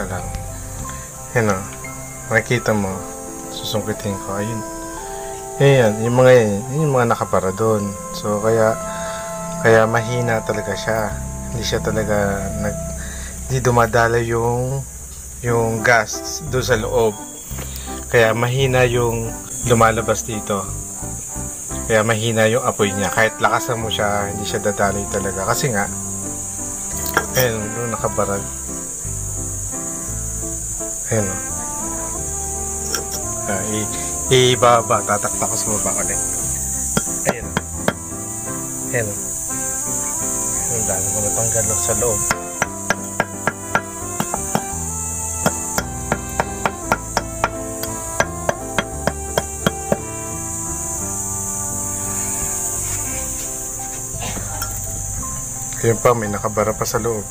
Teka lang. Yan o. Nakikita mo. Susungkitin ko. Ayun. Ayan. Yung mga nakapara doon. So, kaya mahina talaga siya. Hindi siya talaga hindi dumadala yung gas doon sa loob. Kaya mahina yung lumalabas dito. Kaya mahina yung apoy niya. Kahit lakasan mo siya, hindi siya dadaloy talaga. Kasi nga, ayun, doon nakabarag. Ayun o. Ibaba, tatakta ko sa baba ulit. Ayun o. Ayun o. Ang dami ko natanggal sa loob. Ayun pa, may nakabara pa sa loob.